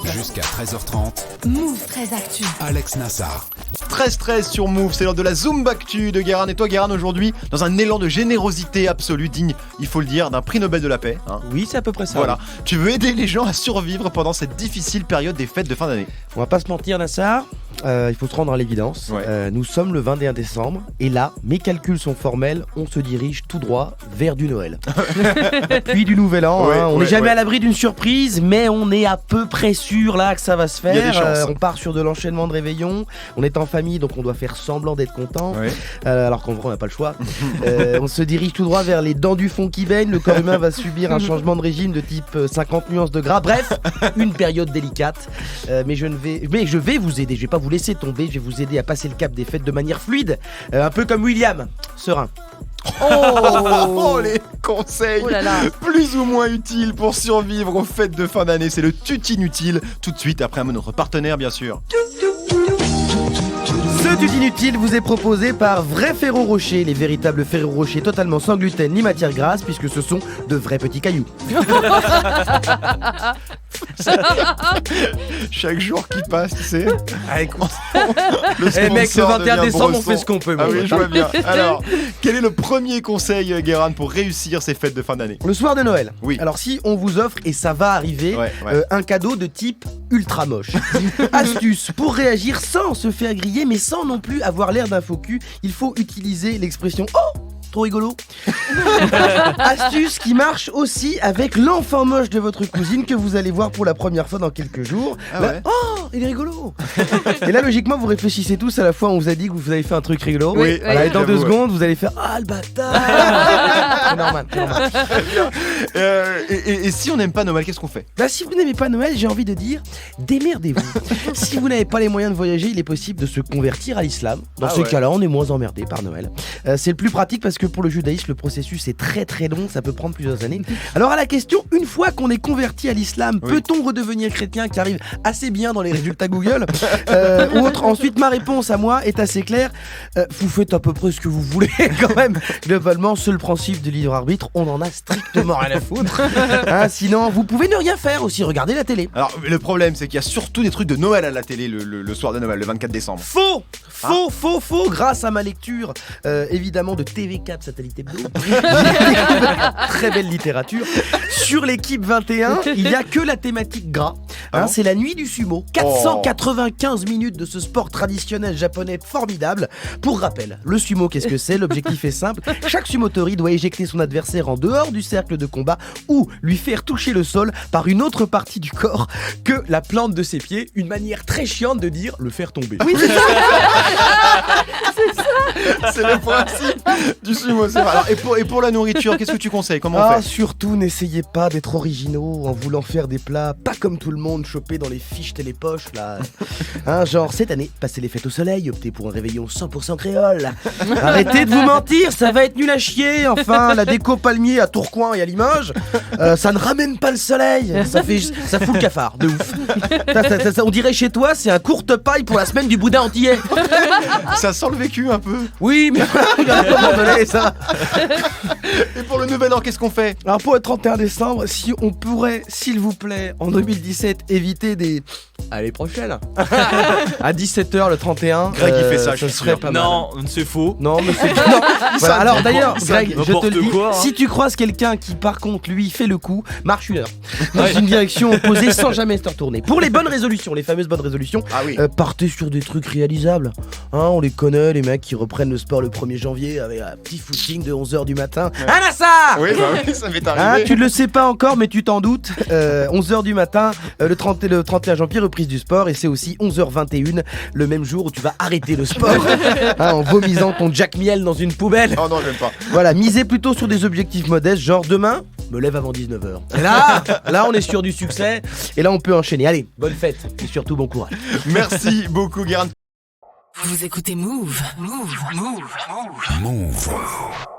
Jusqu'à 13h30. Move 13 Actu. Alex Nassar. 13-13 sur Move, c'est l'heure de la Zumba Actu de Guérin. Et toi Guérin, aujourd'hui, dans un élan de générosité absolue, digne, il faut le dire, d'un prix Nobel de la paix. Oui, c'est à peu près ça. Voilà, tu veux aider les gens à survivre pendant cette difficile période des fêtes de fin d'année. On va pas se mentir, Nassar, il faut se rendre à l'évidence. Ouais. Nous sommes le 21 décembre et là, mes calculs sont formels, on se dirige tout droit vers du Noël. Puis du Nouvel An, Ouais, on n'est jamais à l'abri d'une surprise, mais on est à peu près sûr là que ça va se faire. Il y a des chances. On part sur de l'enchaînement de réveillons, on est en famille donc on doit faire semblant d'être content, Ouais. alors qu'en vrai on n'a pas le choix. On se dirige tout droit vers les dents du fond qui baignent, le corps humain va subir un changement de régime de type 50 nuances de gras, bref, une période délicate. Mais je vais vous aider, je vais pas vous laisser tomber, je vais vous aider à passer le cap des fêtes de manière fluide, un peu comme William, serein. Oh, les conseils Oh là là. plus ou moins utiles pour survivre aux fêtes de fin d'année. C'est le tut inutile, tout de suite après notre partenaire bien sûr. Ce tut inutile vous est proposé par Vrai Ferrero Rocher, les véritables Ferrero Rocher totalement sans gluten ni matière grasse puisque ce sont de vrais petits cailloux. Chaque jour qui passe, tu sais. Allez, Le mec, le 21 devient décembre, on Bresson. fait ce qu'on peut. Ah mon oui, pote. je vois bien. Alors, quel est le premier conseil, Guérin, pour réussir ces fêtes de fin d'année? Le soir de Noël. Oui. Alors si on vous offre, et ça va arriver, Ouais. un cadeau de type ultra moche. Astuce, pour réagir sans se faire griller, mais sans non plus avoir l'air d'un faux cul, il faut utiliser l'expression « Oh !» Trop rigolo. Astuce qui marche aussi avec l'enfant moche de votre cousine que vous allez voir pour la première fois dans quelques jours. Ah ouais. Oh, il est rigolo. Et là, logiquement, vous réfléchissez tous à la fois. On vous a dit que vous avez fait un truc rigolo. Oui, Voilà, et dans j'avoue, 2 ouais. secondes, vous allez faire ah le bâtard. C'est normal. C'est normal. Et si on n'aime pas Noël, qu'est-ce qu'on fait? Bah, si vous n'aimez pas Noël, j'ai envie de dire démerdez-vous. Si vous n'avez pas les moyens de voyager, il est possible de se convertir à l'islam. Dans Ah ce ouais. cas-là, on est moins emmerdé par Noël. C'est le plus pratique parce que pour le judaïsme, le processus est très très long, ça peut prendre plusieurs années. Alors à la question, une fois qu'on est converti à l'islam, Oui. peut-on redevenir chrétien, qui arrive assez bien dans les résultats Google ou autre. Ensuite, ma réponse à moi est assez claire. Vous faites à peu près ce que vous voulez quand même. Globalement, seul principe de libre arbitre, on en a strictement rien à foutre. Sinon, vous pouvez ne rien faire aussi, regarder la télé. Alors, le problème, c'est qu'il y a surtout des trucs de Noël à la télé le soir de Noël, le 24 décembre. Faux, grâce à ma lecture, évidemment, de TV4 Satellite Hebdo. Très belle littérature. Sur l'équipe 21, il n'y a que la thématique gras. Ah bon C'est la nuit du sumo. 495 minutes de ce sport traditionnel japonais formidable. Pour rappel, le sumo, qu'est-ce que c'est? L'objectif est simple. Chaque sumotori doit éjecter son adversaire en dehors du cercle de combat ou lui faire toucher le sol par une autre partie du corps que la plante de ses pieds. Une manière très chiante de dire le faire tomber. Oui, c'est ça. C'est le principe du sumo, c'est vrai. Alors, et pour la nourriture, qu'est-ce que tu conseilles? Comment on fait? Surtout, n'essayez pas d'être originaux en voulant faire des plats pas comme tout le monde, chopés dans les fiches télépoches, là. Genre, cette année, passez les fêtes au soleil, optez pour un réveillon 100% créole. Arrêtez de vous mentir, ça va être nul à chier. Enfin, la déco palmier à Tourcoing et à Limoges, ça ne ramène pas le soleil. Ça fout le cafard, de ouf. Ça, on dirait chez toi, c'est un courte paille pour la semaine du boudin antillais. Ça sent le vécu un peu. Oui, mais il y en a pas abandonné, ça. Et pour le nouvel an, qu'est-ce qu'on fait? Alors pour le 31 décembre, si on pourrait, s'il vous plaît, en 2017, éviter des... Allez, prochaine. À 17h le 31. Greg, il fait ça, je suis serait sûr. pas mal. Non, c'est faux. Non, mais c'est... Non. Voilà, alors d'ailleurs, ça Greg, dit je te le n'importe dis, quoi, hein. si tu croises quelqu'un qui, par contre, lui, fait le coup, marche 1 heure. Dans une direction opposée sans jamais se retourner. Pour les bonnes résolutions, les fameuses bonnes résolutions, Ah oui. partez sur des trucs réalisables. On les connaît, les mecs qui reprennent le sport le 1er janvier avec un petit footing de 11h du matin. Nassar Oui, bah oui, ça m'est arrivé. Tu ne le sais pas encore, mais tu t'en doutes. 11h du matin, le 31 janvier, reprise du sport. Et c'est aussi 11h21, le même jour où tu vas arrêter le sport. En vomisant ton Jack Miel dans une poubelle. Oh non, j'aime pas. Voilà, misez plutôt sur des objectifs modestes, genre demain, me lève avant 19h. Et là, on est sur du succès. Et là, on peut enchaîner. Allez, bonne fête. Et surtout, bon courage. Merci beaucoup, Guérin. Vous écoutez Move. Move. Move. Move. Move.